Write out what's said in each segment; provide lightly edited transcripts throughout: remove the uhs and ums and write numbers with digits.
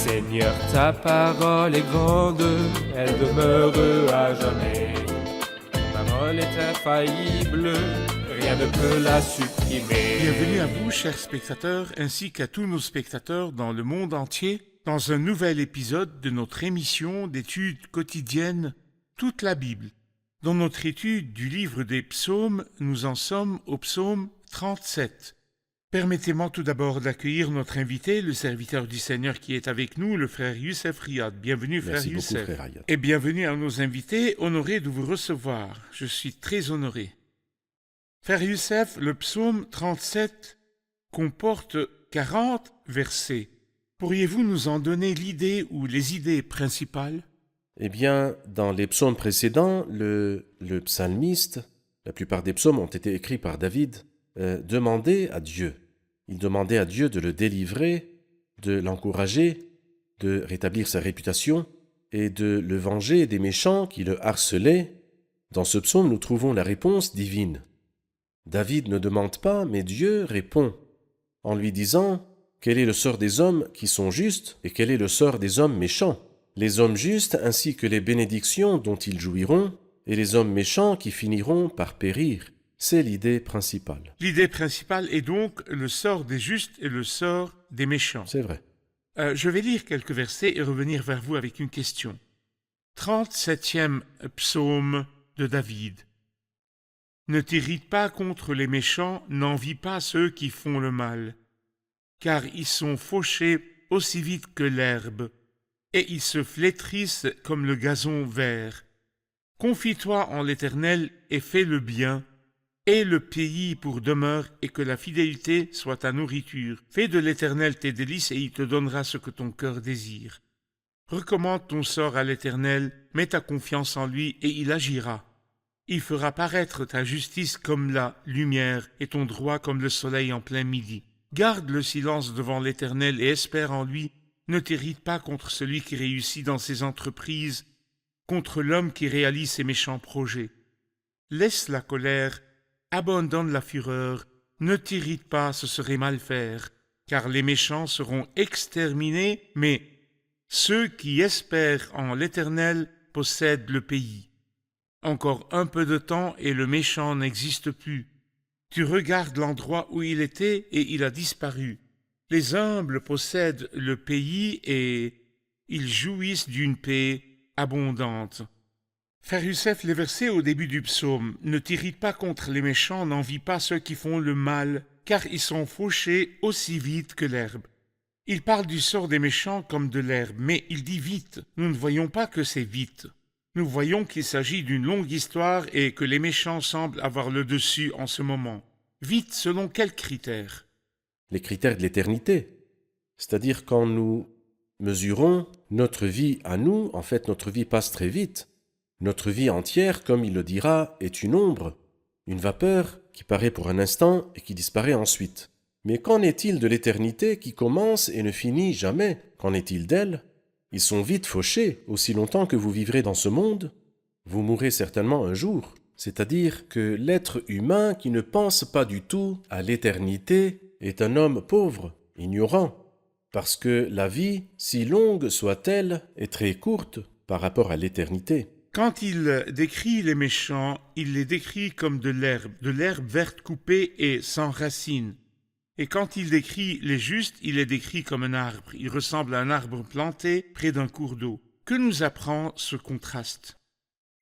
Seigneur, ta parole est grande, elle demeure à jamais. Ta parole est infaillible, rien ne peut la supprimer. Bienvenue à vous, chers spectateurs, ainsi qu'à tous nos spectateurs dans le monde entier, dans un nouvel épisode de notre émission d'études quotidiennes Toute la Bible. Dans notre étude du livre des psaumes, nous en sommes au psaume 37. Permettez-moi tout d'abord d'accueillir notre invité, le serviteur du Seigneur qui est avec nous, le frère Youssef Riyad. Bienvenue, frère Merci Youssef. beaucoup, frère Riyad. Et bienvenue à nos invités, honorés de vous recevoir. Je suis très honoré. Frère Youssef, le psaume 37 comporte 40 versets. Pourriez-vous nous en donner l'idée ou les idées principales? Eh bien, dans les psaumes précédents, le psalmiste, la plupart des psaumes ont été écrits par David, demandait à Dieu. Il demandait à Dieu de le délivrer, de l'encourager, de rétablir sa réputation et de le venger des méchants qui le harcelaient. Dans ce psaume, nous trouvons la réponse divine. David ne demande pas, mais Dieu répond, en lui disant « Quel est le sort des hommes qui sont justes et quel est le sort des hommes méchants ? Les hommes justes ainsi que les bénédictions dont ils jouiront, et les hommes méchants qui finiront par périr. » C'est l'idée principale. L'idée principale est donc le sort des justes et le sort des méchants. C'est vrai. Je vais lire quelques versets et revenir vers vous avec une question. 37e psaume de David. Ne t'irrite pas contre les méchants, n'envie pas ceux qui font le mal, car ils sont fauchés aussi vite que l'herbe, et ils se flétrissent comme le gazon vert. Confie-toi en l'Éternel et fais le bien, et le pays pour demeure, et que la fidélité soit ta nourriture. Fais de l'Éternel tes délices, et il te donnera ce que ton cœur désire. Recommande ton sort à l'Éternel, mets ta confiance en lui, et il agira. Il fera paraître ta justice comme la lumière, et ton droit comme le soleil en plein midi. Garde le silence devant l'Éternel, et espère en lui. Ne t'irrite pas contre celui qui réussit dans ses entreprises, contre l'homme qui réalise ses méchants projets. Laisse la colère, abandonne la fureur, ne t'irrite pas, ce serait mal faire, car les méchants seront exterminés, mais ceux qui espèrent en l'Éternel possèdent le pays. Encore un peu de temps et le méchant n'existe plus. Tu regardes l'endroit où il était et il a disparu. Les humbles possèdent le pays et ils jouissent d'une paix abondante. Frère Youssef, les versets au début du psaume, ne t'irrite pas contre les méchants, n'envie pas ceux qui font le mal, car ils sont fauchés aussi vite que l'herbe. Il parle du sort des méchants comme de l'herbe, mais il dit vite. Nous ne voyons pas que c'est vite. Nous voyons qu'il s'agit d'une longue histoire et que les méchants semblent avoir le dessus en ce moment. Vite, selon quels critères? Les critères de l'éternité. C'est-à-dire quand nous mesurons notre vie à nous, en fait notre vie passe très vite. Notre vie entière, comme il le dira, est une ombre, une vapeur qui paraît pour un instant et qui disparaît ensuite. Mais qu'en est-il de l'éternité qui commence et ne finit jamais? Qu'en est-il d'elle? Ils sont vite fauchés, aussi longtemps que vous vivrez dans ce monde. Vous mourrez certainement un jour. C'est-à-dire que l'être humain qui ne pense pas du tout à l'éternité est un homme pauvre, ignorant, parce que la vie, si longue soit-elle, est très courte par rapport à l'éternité. Quand il décrit les méchants, il les décrit comme de l'herbe verte coupée et sans racines. Et quand il décrit les justes, il les décrit comme un arbre. Il ressemble à un arbre planté près d'un cours d'eau. Que nous apprend ce contraste?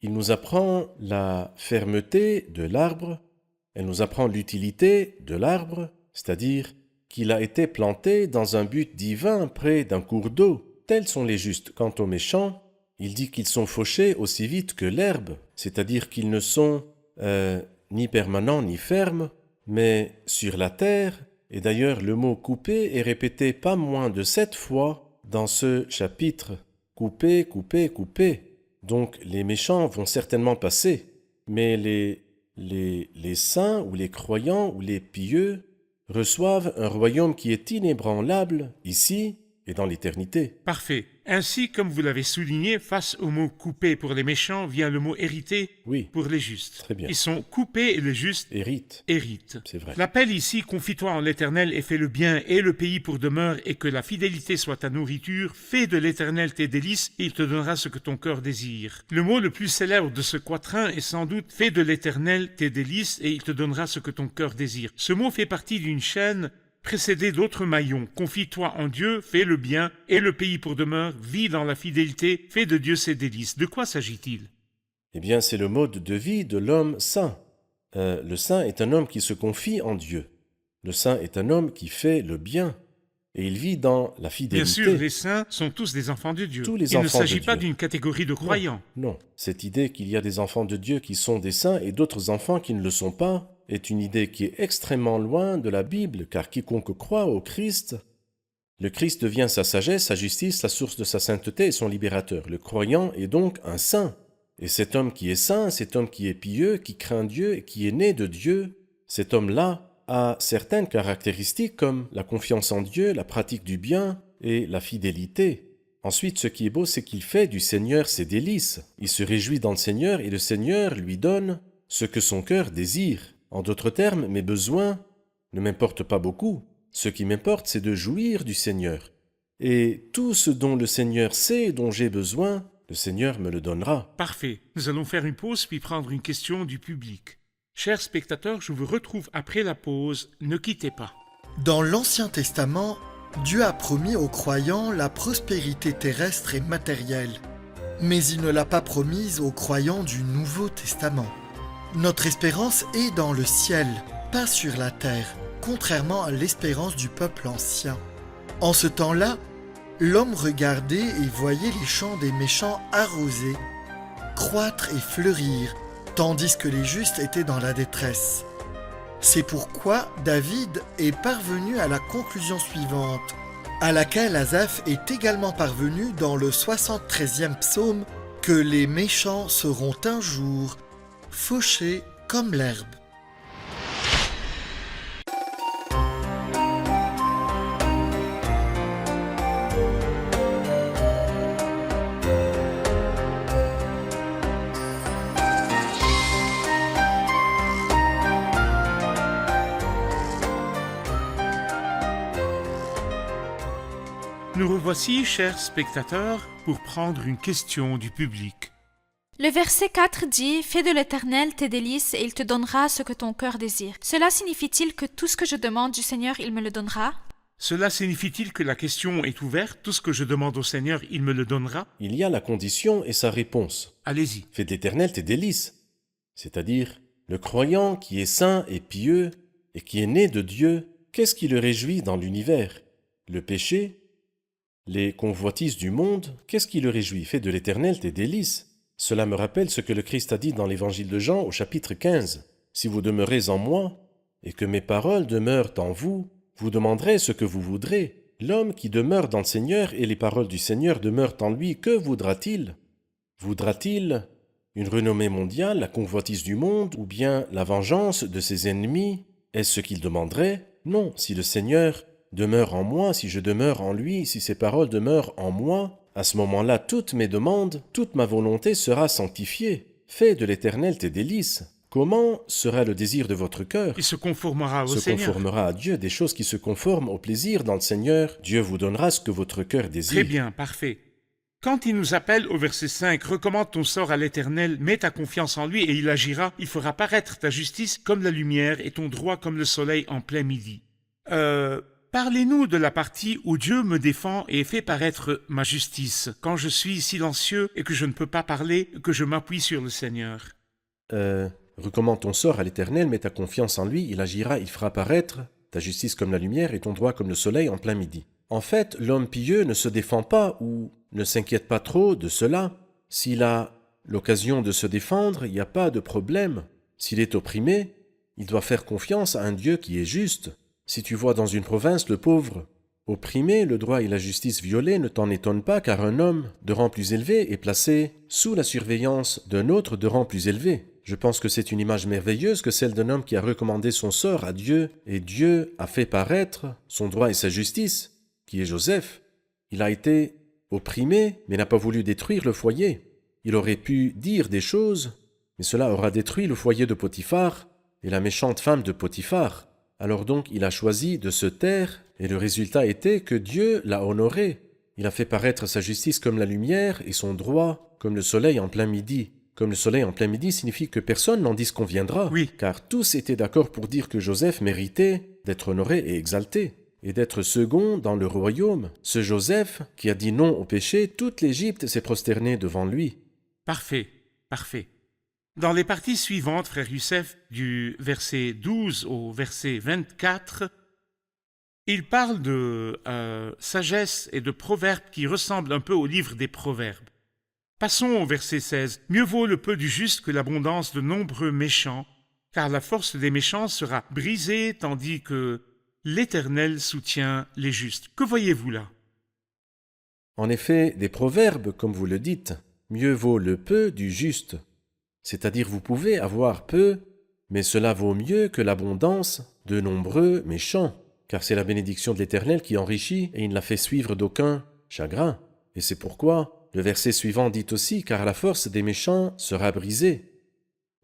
Il nous apprend la fermeté de l'arbre, elle nous apprend l'utilité de l'arbre, c'est-à-dire qu'il a été planté dans un but divin près d'un cours d'eau. Tels sont les justes. Quant aux méchants, il dit qu'ils sont fauchés aussi vite que l'herbe, c'est-à-dire qu'ils ne sont ni permanents ni fermes, mais sur la terre. Et d'ailleurs, le mot « couper » est répété pas moins de 7 fois dans ce chapitre. Couper, couper, couper. Donc les méchants vont certainement passer, mais les saints ou les croyants ou les pieux reçoivent un royaume qui est inébranlable ici et dans l'éternité. Parfait. Ainsi, comme vous l'avez souligné, face au mot coupé pour les méchants vient le mot hérité Oui, pour les justes. Très bien. Ils sont coupés et les justes hérite, héritent. c'est vrai. L'appel ici, confie-toi en l'Éternel et fais le bien et le pays pour demeure et que la fidélité soit ta nourriture, fais de l'Éternel tes délices et il te donnera ce que ton cœur désire. Le mot le plus célèbre de ce quatrain est sans doute fais de l'Éternel tes délices et il te donnera ce que ton cœur désire. Ce mot fait partie d'une chaîne précédée d'autres maillons. Confie-toi en Dieu, fais le bien et le pays pour demeure, vis dans la fidélité, fais de Dieu ses délices. De quoi s'agit-il? Eh bien, c'est le mode de vie de l'homme saint. Le saint est un homme qui se confie en Dieu. Le saint est un homme qui fait le bien. Et il vit dans la fidélité. Bien sûr, les saints sont tous des enfants de Dieu. Tous les Il ne enfants de s'agit pas Dieu. d'une catégorie de croyants. Non, cette idée qu'il y a des enfants de Dieu qui sont des saints et d'autres enfants qui ne le sont pas est une idée qui est extrêmement loin de la Bible, car quiconque croit au Christ, le Christ devient sa sagesse, sa justice, la source de sa sainteté et son libérateur. Le croyant est donc un saint. Et cet homme qui est saint, cet homme qui est pieux, qui craint Dieu et qui est né de Dieu, cet homme-là a certaines caractéristiques comme la confiance en Dieu, la pratique du bien et la fidélité. Ensuite, ce qui est beau, c'est qu'il fait du Seigneur ses délices. Il se réjouit dans le Seigneur et le Seigneur lui donne ce que son cœur désire. En d'autres termes, mes besoins ne m'importent pas beaucoup. Ce qui m'importe, c'est de jouir du Seigneur. Et tout ce dont le Seigneur sait et dont j'ai besoin, le Seigneur me le donnera. Parfait. Nous allons faire une pause puis prendre une question du public. Chers spectateurs, je vous retrouve après la pause. Ne quittez pas. Dans l'Ancien Testament, Dieu a promis aux croyants la prospérité terrestre et matérielle, mais il ne l'a pas promise aux croyants du Nouveau Testament. Notre espérance est dans le ciel, pas sur la terre, contrairement à l'espérance du peuple ancien. En ce temps-là, l'homme regardait et voyait les champs des méchants arrosés, croître et fleurir, tandis que les justes étaient dans la détresse. C'est pourquoi David est parvenu à la conclusion suivante, à laquelle Asaph est également parvenu dans le 73e psaume, que les méchants seront un jour fauchés comme l'herbe. Nous revoici, chers spectateurs, pour prendre une question du public. Le verset 4 dit « Fais de l'Éternel tes délices et il te donnera ce que ton cœur désire. » Cela signifie-t-il que tout ce que je demande du Seigneur, il me le donnera? Cela signifie-t-il que la question est ouverte? Tout ce que je demande au Seigneur, il me le donnera? Il y a la condition et sa réponse. Allez-y. Fais de l'Éternel tes délices. C'est-à-dire, le croyant qui est saint et pieux et qui est né de Dieu, qu'est-ce qui le réjouit dans l'univers? Le péché? Les convoitises du monde? Qu'est-ce qui le réjouit? Fais de l'Éternel tes délices. Cela me rappelle ce que le Christ a dit dans l'évangile de Jean au chapitre 15. Si vous demeurez en moi, et que mes paroles demeurent en vous, vous demanderez ce que vous voudrez. L'homme qui demeure dans le Seigneur et les paroles du Seigneur demeurent en lui, que voudra-t-il? Voudra-t-il une renommée mondiale, la convoitise du monde, ou bien la vengeance de ses ennemis? Est-ce ce qu'il demanderait? Non, si le Seigneur demeure en moi, si je demeure en lui, si ses paroles demeurent en moi, à ce moment-là, toutes mes demandes, toute ma volonté sera sanctifiée. Fais de l'Éternel tes délices. Comment sera le désir de votre cœur? Il se conformera au Se Seigneur. conformera à Dieu, des choses qui se conforment au plaisir dans le Seigneur. Dieu vous donnera ce que votre cœur désire. Très bien, parfait. Quand il nous appelle au verset 5, « Recommande ton sort à l'Éternel, mets ta confiance en lui et il agira, il fera paraître ta justice comme la lumière et ton droit comme le soleil en plein midi. » Parlez-nous de la partie où Dieu me défend et fait paraître ma justice, quand je suis silencieux et que je ne peux pas parler, que je m'appuie sur le Seigneur. Recommande ton sort à l'Éternel, mets ta confiance en lui, il agira, il fera paraître ta justice comme la lumière et ton droit comme le soleil en plein midi. En fait, l'homme pieux ne se défend pas ou ne s'inquiète pas trop de cela. S'il a l'occasion de se défendre, il n'y a pas de problème. S'il est opprimé, il doit faire confiance à un Dieu qui est juste. Si tu vois dans une province le pauvre opprimé, le droit et la justice violés, ne t'en étonne pas car un homme de rang plus élevé est placé sous la surveillance d'un autre de rang plus élevé. Je pense que c'est une image merveilleuse que celle d'un homme qui a recommandé son sort à Dieu et Dieu a fait paraître son droit et sa justice, qui est Joseph. Il a été opprimé, mais n'a pas voulu détruire le foyer. Il aurait pu dire des choses, mais cela aura détruit le foyer de Potiphar et la méchante femme de Potiphar. Alors donc il a choisi de se taire, et le résultat était que Dieu l'a honoré. Il a fait paraître sa justice comme la lumière et son droit comme le soleil en plein midi. Comme le soleil en plein midi signifie que personne n'en disconviendra, Oui. car tous étaient d'accord pour dire que Joseph méritait d'être honoré et exalté, et d'être second dans le royaume. Ce Joseph, qui a dit non au péché, toute l'Égypte s'est prosternée devant lui. Parfait, parfait. Dans les parties suivantes, frère Youssef, du verset 12 au verset 24, il parle de sagesse et de proverbes qui ressemblent un peu au livre des proverbes. Passons au verset 16. « Mieux vaut le peu du juste que l'abondance de nombreux méchants, car la force des méchants sera brisée, tandis que l'Éternel soutient les justes. » Que voyez-vous là? En effet, des proverbes, comme vous le dites, mieux vaut le peu du juste. C'est-à-dire vous pouvez avoir peu, mais cela vaut mieux que l'abondance de nombreux méchants, car c'est la bénédiction de l'Éternel qui enrichit et il ne la fait suivre d'aucun chagrin. Et c'est pourquoi le verset suivant dit aussi « car la force des méchants sera brisée ».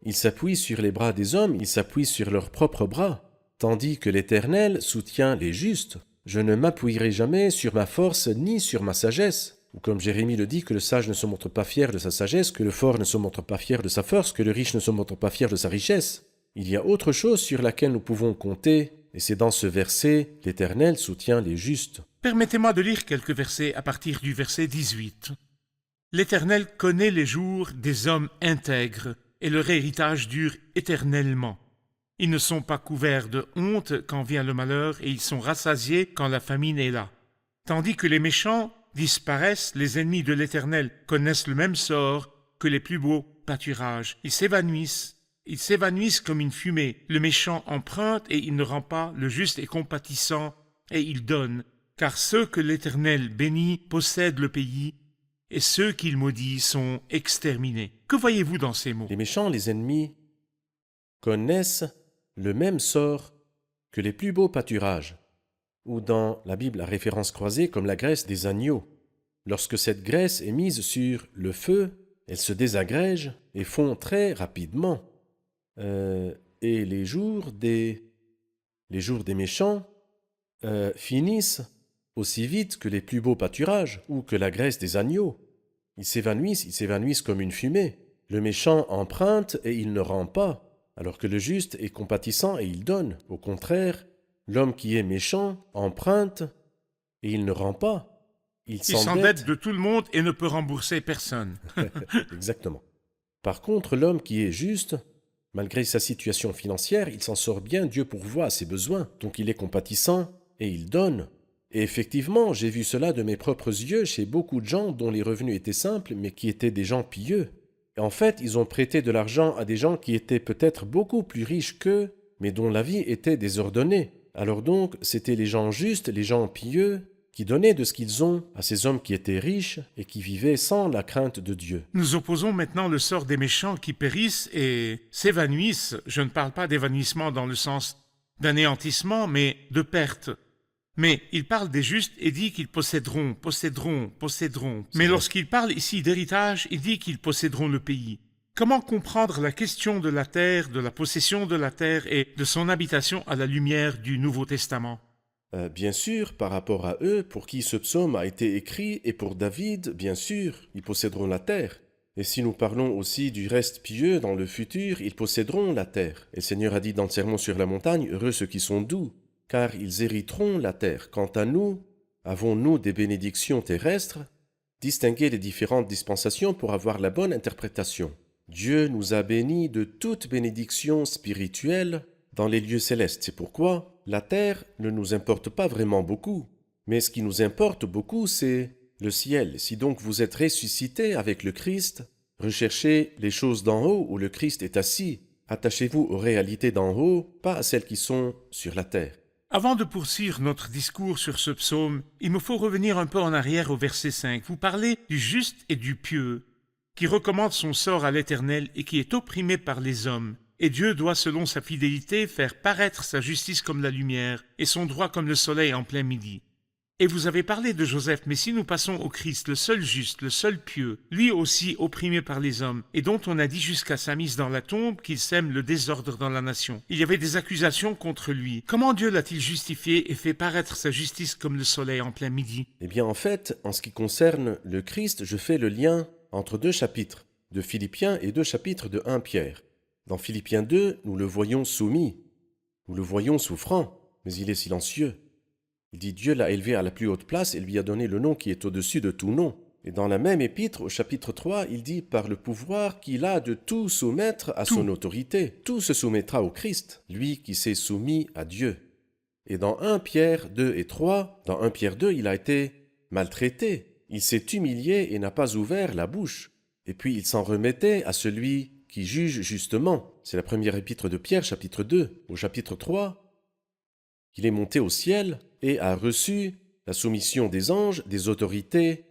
Ils s'appuient sur les bras des hommes, ils s'appuient sur leurs propres bras, tandis que l'Éternel soutient les justes. Je ne m'appuierai jamais sur ma force ni sur ma sagesse. Ou comme Jérémie le dit, que le sage ne se montre pas fier de sa sagesse, que le fort ne se montre pas fier de sa force, que le riche ne se montre pas fier de sa richesse. Il y a autre chose sur laquelle nous pouvons compter, et c'est dans ce verset « l'Éternel soutient les justes ». Permettez-moi de lire quelques versets à partir du verset 18. « L'Éternel connaît les jours des hommes intègres, et leur héritage dure éternellement. Ils ne sont pas couverts de honte quand vient le malheur, et ils sont rassasiés quand la famine est là. Tandis que les méchants disparaissent, les ennemis de l'Éternel connaissent le même sort que les plus beaux pâturages. Ils s'évanouissent comme une fumée. Le méchant emprunte et il ne rend pas, le juste est compatissant et il donne. Car ceux que l'Éternel bénit possèdent le pays, et ceux qu'il maudit sont exterminés. » Que voyez-vous dans ces mots? Les méchants, les ennemis, connaissent le même sort que les plus beaux pâturages, ou dans la Bible à référence croisée comme la graisse des agneaux. Lorsque cette graisse est mise sur le feu, elle se désagrège et fond très rapidement. Et les jours des méchants finissent aussi vite que les plus beaux pâturages ou que la graisse des agneaux. Ils s'évanouissent comme une fumée. Le méchant emprunte et il ne rend pas, alors que le juste est compatissant et il donne. Au contraire, l'homme qui est méchant emprunte et il ne rend pas. Il s'endette de tout le monde et ne peut rembourser personne. Exactement. Par contre, l'homme qui est juste, malgré sa situation financière, il s'en sort bien, Dieu pourvoit à ses besoins. Donc il est compatissant et il donne. Et effectivement, j'ai vu cela de mes propres yeux chez beaucoup de gens dont les revenus étaient simples, mais qui étaient des gens pieux. Et en fait, ils ont prêté de l'argent à des gens qui étaient peut-être beaucoup plus riches qu'eux, mais dont la vie était désordonnée. Alors donc, c'était les gens justes, les gens pieux, qui donnaient de ce qu'ils ont à ces hommes qui étaient riches et qui vivaient sans la crainte de Dieu. Nous opposons maintenant le sort des méchants qui périssent et s'évanouissent. Je ne parle pas d'évanouissement dans le sens d'anéantissement, mais de perte. Mais il parle des justes et dit qu'ils posséderont. Mais lorsqu'il parle ici d'héritage, il dit qu'ils posséderont le pays. Comment comprendre la question de la terre, de la possession de la terre et de son habitation à la lumière du Nouveau Testament? Bien sûr, par rapport à eux, pour qui ce psaume a été écrit, et pour David, bien sûr, ils posséderont la terre. Et si nous parlons aussi du reste pieux dans le futur, ils posséderont la terre. Et le Seigneur a dit dans le Sermon sur la montagne, « Heureux ceux qui sont doux, car ils hériteront la terre. Quant à nous, avons-nous des bénédictions terrestres? Distinguer les différentes dispensations pour avoir la bonne interprétation. Dieu nous a bénis de toute bénédiction spirituelle dans les lieux célestes. C'est pourquoi la terre ne nous importe pas vraiment beaucoup. Mais ce qui nous importe beaucoup, c'est le ciel. Si donc vous êtes ressuscités avec le Christ, recherchez les choses d'en haut où le Christ est assis. Attachez-vous aux réalités d'en haut, pas à celles qui sont sur la terre. Avant de poursuivre notre discours sur ce psaume, il me faut revenir un peu en arrière au verset 5. Vous parlez du juste et du pieux, qui recommande son sort à l'Éternel et qui est opprimé par les hommes. Et Dieu doit, selon sa fidélité, faire paraître sa justice comme la lumière et son droit comme le soleil en plein midi. Et vous avez parlé de Joseph, mais si nous passons au Christ, le seul juste, le seul pieux, lui aussi opprimé par les hommes, et dont on a dit jusqu'à sa mise dans la tombe qu'il sème le désordre dans la nation. Il y avait des accusations contre lui. Comment Dieu l'a-t-il justifié et fait paraître sa justice comme le soleil en plein midi? Eh bien, en fait, en ce qui concerne le Christ, je fais le lien entre 2 chapitres de Philippiens et 2 chapitres de 1 Pierre. Dans Philippiens 2, nous le voyons soumis, nous le voyons souffrant, mais il est silencieux. Il dit Dieu l'a élevé à la plus haute place et lui a donné le nom qui est au-dessus de tout nom. Et dans la même épître, au chapitre 3, il dit par le pouvoir qu'il a de tout soumettre à son autorité. Tout se soumettra au Christ, lui qui s'est soumis à Dieu. Et dans 1 Pierre 2 et 3, dans 1 Pierre 2, il a été maltraité. Il s'est humilié et n'a pas ouvert la bouche. Et puis il s'en remettait à celui qui juge justement. C'est la première épître de Pierre, chapitre 2. Au chapitre 3, il est monté au ciel et a reçu la soumission des anges, des autorités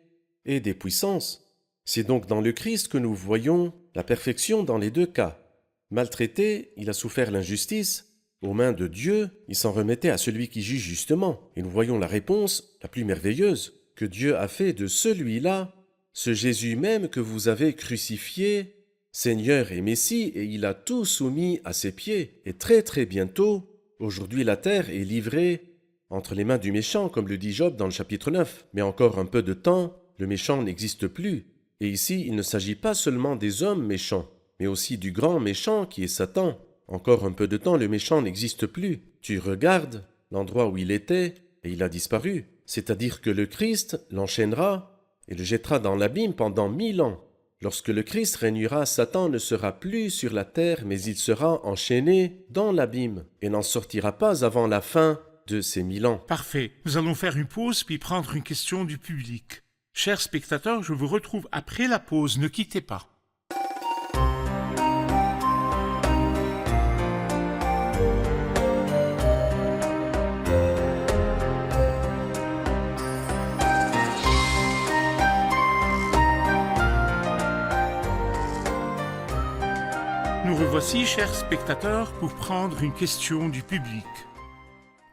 et des puissances. C'est donc dans le Christ que nous voyons la perfection dans les 2 cas. Maltraité, il a souffert l'injustice. Aux mains de Dieu, il s'en remettait à celui qui juge justement. Et nous voyons la réponse la plus merveilleuse que Dieu a fait de celui-là, ce Jésus même que vous avez crucifié, Seigneur et Messie, et il a tout soumis à ses pieds. Et très très bientôt, aujourd'hui la terre est livrée entre les mains du méchant, comme le dit Job dans le chapitre 9. Mais encore un peu de temps, le méchant n'existe plus. Et ici, il ne s'agit pas seulement des hommes méchants, mais aussi du grand méchant qui est Satan. Encore un peu de temps, le méchant n'existe plus. Tu regardes l'endroit où il était, et il a disparu. C'est-à-dire que le Christ l'enchaînera et le jettera dans l'abîme pendant 1000 ans. Lorsque le Christ régnera, Satan ne sera plus sur la terre, mais il sera enchaîné dans l'abîme et n'en sortira pas avant la fin de ces 1000 ans. Parfait. Nous allons faire une pause puis prendre une question du public. Chers spectateurs, je vous retrouve après la pause. Ne quittez pas. Nous revoici, chers spectateurs, pour prendre une question du public.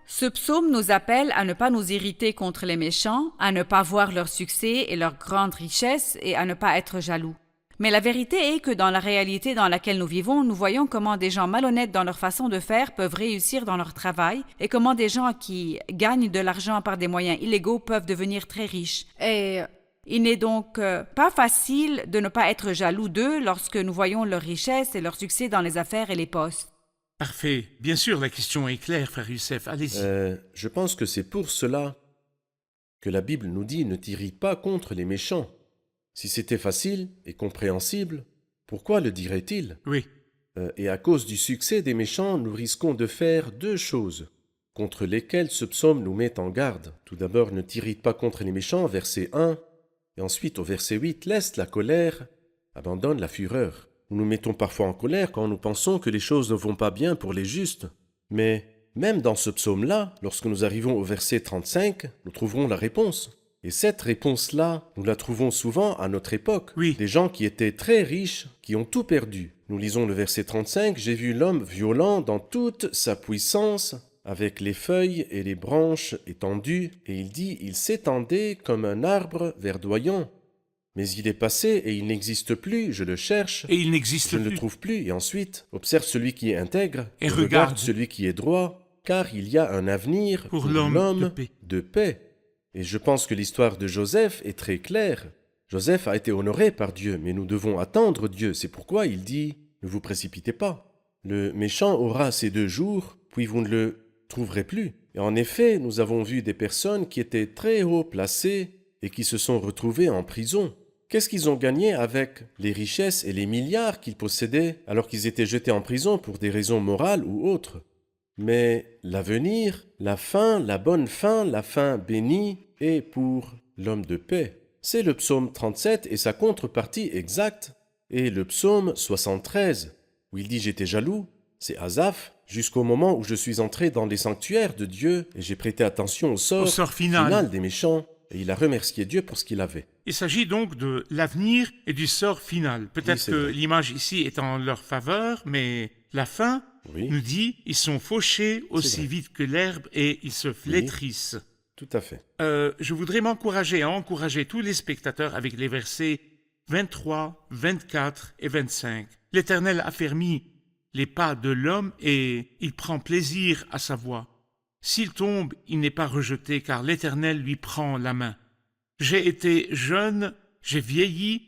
Ce psaume nous appelle à ne pas nous irriter contre les méchants, à ne pas voir leur succès et leur grande richesse et à ne pas être jaloux. Mais la vérité est que dans la réalité dans laquelle nous vivons, nous voyons comment des gens malhonnêtes dans leur façon de faire peuvent réussir dans leur travail et comment des gens qui gagnent de l'argent par des moyens illégaux peuvent devenir très riches. Et il n'est donc pas facile de ne pas être jaloux d'eux lorsque nous voyons leur richesse et leur succès dans les affaires et les postes. Parfait. Bien sûr, la question est claire, frère Youssef. Allez-y. Je pense que c'est pour cela que la Bible nous dit « Ne t'irrite pas contre les méchants ». Si c'était facile et compréhensible, pourquoi le dirait-il? Oui. Et à cause du succès des méchants, nous risquons de faire 2 choses contre lesquelles ce psaume nous met en garde. Tout d'abord, ne t'irrite pas contre les méchants, verset 1, et ensuite au verset 8, laisse la colère, abandonne la fureur. Nous nous mettons parfois en colère quand nous pensons que les choses ne vont pas bien pour les justes. Mais même dans ce psaume-là, lorsque nous arrivons au verset 35, nous trouverons la réponse. Et cette réponse-là, nous la trouvons souvent à notre époque. Oui. Des gens qui étaient très riches, qui ont tout perdu. Nous lisons le verset 35, « J'ai vu l'homme violent dans toute sa puissance, avec les feuilles et les branches étendues, et il dit, il s'étendait comme un arbre verdoyant. Mais il est passé et il n'existe plus, je le cherche, Et il n'existe je ne le plus. trouve plus. Et ensuite, observe celui qui est intègre, Et regarde celui qui est droit, car il y a un avenir pour l'homme de paix. Et je pense que l'histoire de Joseph est très claire. Joseph a été honoré par Dieu, mais nous devons attendre Dieu. C'est pourquoi il dit, ne vous précipitez pas. Le méchant aura ses 2 jours, puis vous ne le trouverez plus. Et en effet, nous avons vu des personnes qui étaient très haut placées et qui se sont retrouvées en prison. Qu'est-ce qu'ils ont gagné avec les richesses et les milliards qu'ils possédaient alors qu'ils étaient jetés en prison pour des raisons morales ou autres? Mais l'avenir, la fin, la bonne fin, la fin bénie est pour l'homme de paix. C'est le psaume 37 et sa contrepartie exacte est le psaume 73 où il dit « J'étais jaloux ». C'est Asaph, jusqu'au moment où je suis entré dans les sanctuaires de Dieu et j'ai prêté attention au sort final des méchants. Et il a remercié Dieu pour ce qu'il avait. Il s'agit donc de l'avenir et du sort final. Peut-être que l'image ici est en leur faveur, mais la fin nous dit ils sont fauchés aussi vite que l'herbe et ils se flétrissent. Tout à fait. Je voudrais m'encourager à encourager tous les spectateurs avec les versets 23, 24 et 25. L'Éternel affermit les pas de l'homme et il prend plaisir à sa voix. S'il tombe, il n'est pas rejeté, car l'Éternel lui prend la main. J'ai été jeune, j'ai vieilli,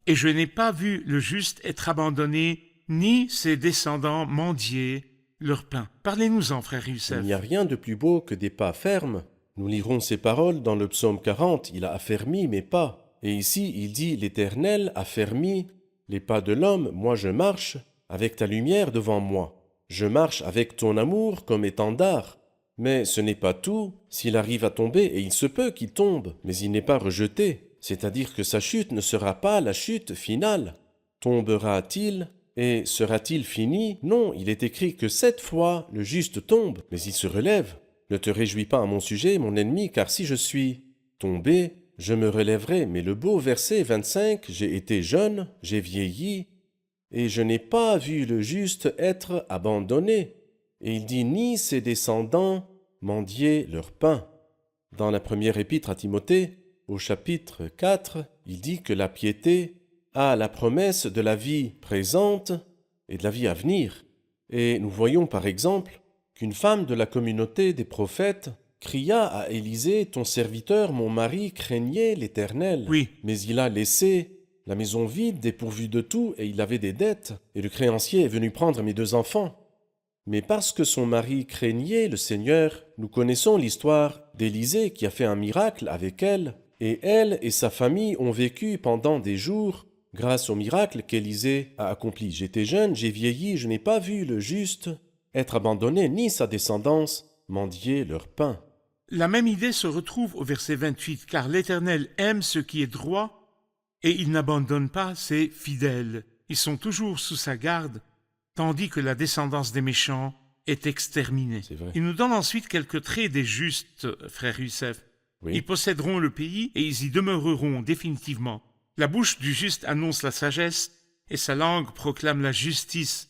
et je n'ai pas vu le juste être abandonné, ni ses descendants mendier leur pain. Parlez-nous-en, frère Youssef. Il n'y a rien de plus beau que des pas fermes. Nous lirons ces paroles dans le psaume 40. Il a affermi mes pas. Et ici, il dit, l'Éternel affermit les pas de l'homme. Moi, je marche avec ta lumière devant moi. Je marche avec ton amour comme étendard. Mais ce n'est pas tout. S'il arrive à tomber, et il se peut qu'il tombe, mais il n'est pas rejeté. C'est-à-dire que sa chute ne sera pas la chute finale. Tombera-t-il et sera-t-il fini? Non, il est écrit que 7 fois le juste tombe, mais il se relève. Ne te réjouis pas à mon sujet, mon ennemi, car si je suis tombé, je me relèverai. Mais le beau verset 25, j'ai été jeune, j'ai vieilli, et je n'ai pas vu le juste être abandonné. Et il dit, ni ses descendants mendier leur pain. Dans la première épître à Timothée, au chapitre 4, il dit que la piété a la promesse de la vie présente et de la vie à venir. Et nous voyons par exemple qu'une femme de la communauté des prophètes cria à Élisée, « Ton serviteur, mon mari, craignait l'Éternel. Oui. Mais il a laissé la maison vide, dépourvue de tout, et il avait des dettes. Et le créancier est venu prendre mes 2 enfants. » Mais parce que son mari craignait le Seigneur, nous connaissons l'histoire d'Élisée qui a fait un miracle avec elle, et elle et sa famille ont vécu pendant des jours grâce au miracle qu'Élisée a accompli. J'étais jeune, j'ai vieilli, je n'ai pas vu le juste être abandonné, ni sa descendance mendier leur pain. La même idée se retrouve au verset 28, car l'Éternel aime ce qui est droit et il n'abandonne pas ses fidèles. Ils sont toujours sous sa garde, tandis que la descendance des méchants est exterminée. C'est vrai. Il nous donne ensuite quelques traits des justes, frère Youssef. Oui. Ils posséderont le pays et ils y demeureront définitivement. La bouche du juste annonce la sagesse et sa langue proclame la justice.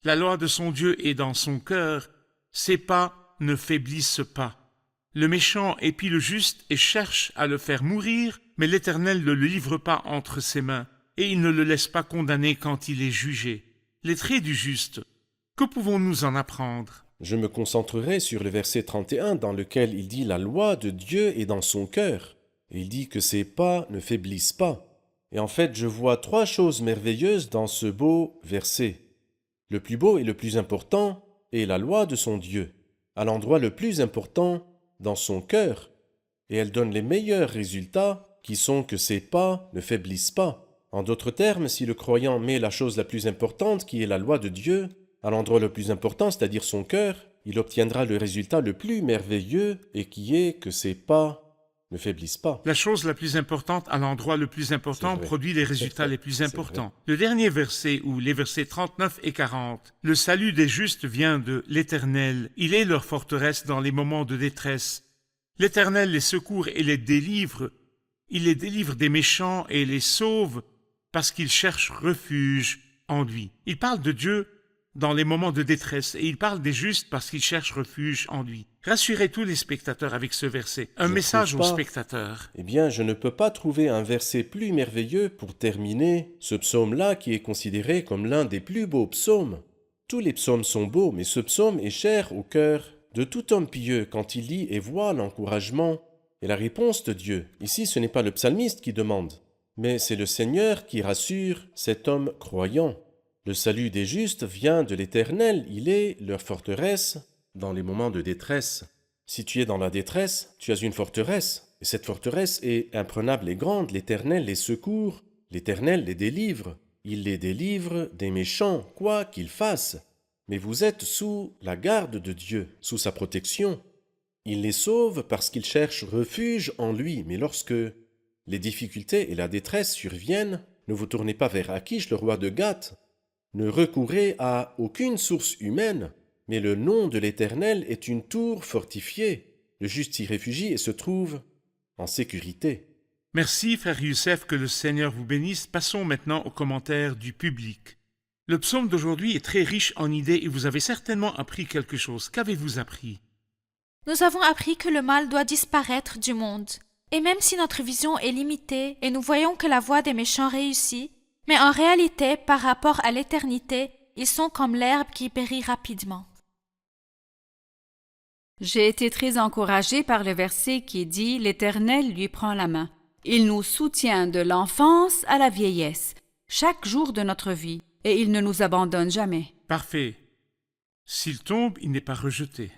La loi de son Dieu est dans son cœur. Ses pas ne faiblissent pas. Le méchant épie le juste et cherche à le faire mourir, mais l'Éternel ne le livre pas entre ses mains, et il ne le laisse pas condamner quand il est jugé. Les traits du juste, que pouvons-nous en apprendre? Je me concentrerai sur le verset 31 dans lequel il dit « La loi de Dieu est dans son cœur » et il dit que ses pas ne faiblissent pas. Et en fait, je vois 3 choses merveilleuses dans ce beau verset. Le plus beau et le plus important est la loi de son Dieu, à l'endroit le plus important dans son cœur, et elle donne les meilleurs résultats qui sont que ses pas ne faiblissent pas. En d'autres termes, si le croyant met la chose la plus importante, qui est la loi de Dieu, à l'endroit le plus important, c'est-à-dire son cœur, il obtiendra le résultat le plus merveilleux et qui est que ses pas ne faiblissent pas. La chose la plus importante à l'endroit le plus important C'est vrai. produit les résultats les plus C'est importants. Le dernier verset, ou les versets 39 et 40, le salut des justes vient de l'Éternel. Il est leur forteresse dans les moments de détresse. L'Éternel les secourt et les délivre. Il les délivre des méchants et les sauve parce qu'ils cherchent refuge en lui. Il parle de Dieu dans les moments de détresse et il parle des justes parce qu'ils cherchent refuge en lui. Rassurez tous les spectateurs avec ce verset. Un Je message trouve aux pas. spectateurs. Eh bien, je ne peux pas trouver un verset plus merveilleux pour terminer ce psaume-là qui est considéré comme l'un des plus beaux psaumes. Tous les psaumes sont beaux, mais ce psaume est cher au cœur de tout homme pieux quand il lit et voit l'encouragement et la réponse de Dieu. Ici, ce n'est pas le psalmiste qui demande, mais c'est le Seigneur qui rassure cet homme croyant. Le salut des justes vient de l'Éternel, il est leur forteresse dans les moments de détresse. Si tu es dans la détresse, tu as une forteresse, et cette forteresse est imprenable et grande. L'Éternel les secourt, l'Éternel les délivre. Il les délivre des méchants, quoi qu'ils fassent. Mais vous êtes sous la garde de Dieu, sous sa protection. Il les sauve parce qu'ils cherchent refuge en lui. Mais lorsque les difficultés et la détresse surviennent, ne vous tournez pas vers Achish, le roi de Gath. Ne recourez à aucune source humaine, mais le nom de l'Éternel est une tour fortifiée. Le juste s'y réfugie et se trouve en sécurité. Merci, frère Youssef, que le Seigneur vous bénisse. Passons maintenant aux commentaires du public. Le psaume d'aujourd'hui est très riche en idées et vous avez certainement appris quelque chose. Qu'avez-vous appris? Nous avons appris que le mal doit disparaître du monde. Et même si notre vision est limitée et nous voyons que la voie des méchants réussit, mais en réalité, par rapport à l'éternité, ils sont comme l'herbe qui périt rapidement. J'ai été très encouragée par le verset qui dit « L'Éternel lui prend la main ». Il nous soutient de l'enfance à la vieillesse, chaque jour de notre vie, et il ne nous abandonne jamais. Parfait. S'il tombe, il n'est pas rejeté.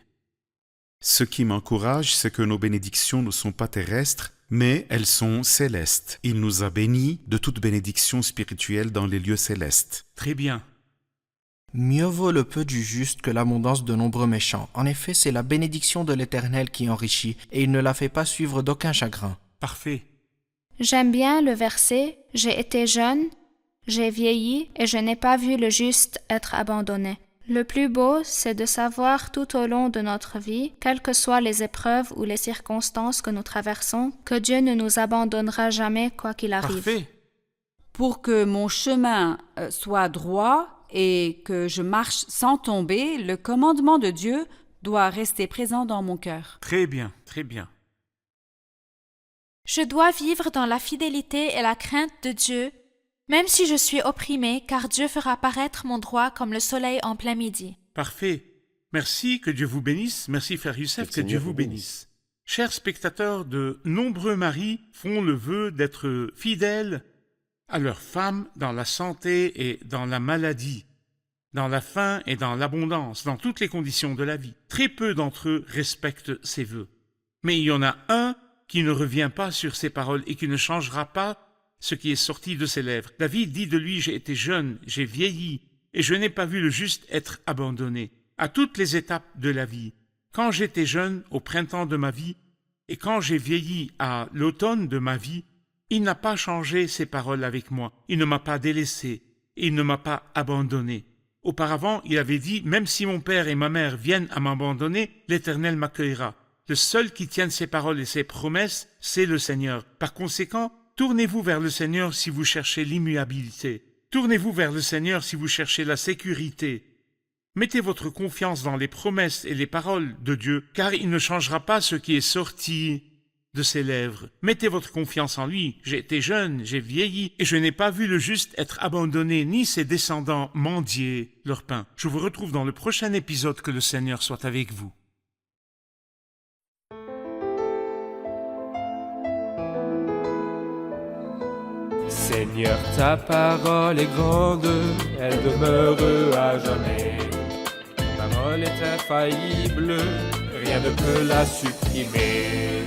Ce qui m'encourage, c'est que nos bénédictions ne sont pas terrestres, mais elles sont célestes. Il nous a bénis de toute bénédiction spirituelle dans les lieux célestes. Très bien. Mieux vaut le peu du juste que l'abondance de nombreux méchants. En effet, c'est la bénédiction de l'Éternel qui enrichit, et il ne la fait pas suivre d'aucun chagrin. Parfait. J'aime bien le verset « J'ai été jeune, j'ai vieilli et je n'ai pas vu le juste être abandonné ». Le plus beau, c'est de savoir tout au long de notre vie, quelles que soient les épreuves ou les circonstances que nous traversons, que Dieu ne nous abandonnera jamais quoi qu'il arrive. Parfait. Pour que mon chemin soit droit et que je marche sans tomber, le commandement de Dieu doit rester présent dans mon cœur. Très bien, très bien. Je dois vivre dans la fidélité et la crainte de Dieu, même si je suis opprimé, car Dieu fera paraître mon droit comme le soleil en plein midi. Parfait. Merci, que Dieu vous bénisse. Merci, frère Youssef, que Dieu vous bénisse. Chers spectateurs, de nombreux maris font le vœu d'être fidèles à leur femme dans la santé et dans la maladie, dans la faim et dans l'abondance, dans toutes les conditions de la vie. Très peu d'entre eux respectent ces vœux. Mais il y en a un qui ne revient pas sur ses paroles et qui ne changera pas ce qui est sorti de ses lèvres. David dit de lui « J'ai été jeune, j'ai vieilli, et je n'ai pas vu le juste être abandonné. » À toutes les étapes de la vie, quand j'étais jeune, au printemps de ma vie, et quand j'ai vieilli à l'automne de ma vie, il n'a pas changé ses paroles avec moi, il ne m'a pas délaissé, il ne m'a pas abandonné. Auparavant, il avait dit « Même si mon père et ma mère viennent à m'abandonner, l'Éternel m'accueillera. » Le seul qui tienne ses paroles et ses promesses, c'est le Seigneur. Par conséquent, tournez-vous vers le Seigneur si vous cherchez l'immuabilité. Tournez-vous vers le Seigneur si vous cherchez la sécurité. Mettez votre confiance dans les promesses et les paroles de Dieu, car il ne changera pas ce qui est sorti de ses lèvres. Mettez votre confiance en lui. J'ai été jeune, j'ai vieilli, et je n'ai pas vu le juste être abandonné, ni ses descendants mendier leur pain. Je vous retrouve dans le prochain épisode. Que le Seigneur soit avec vous. Seigneur, ta parole est grande, elle demeure à jamais. Ta parole est infaillible, rien ne peut la supprimer.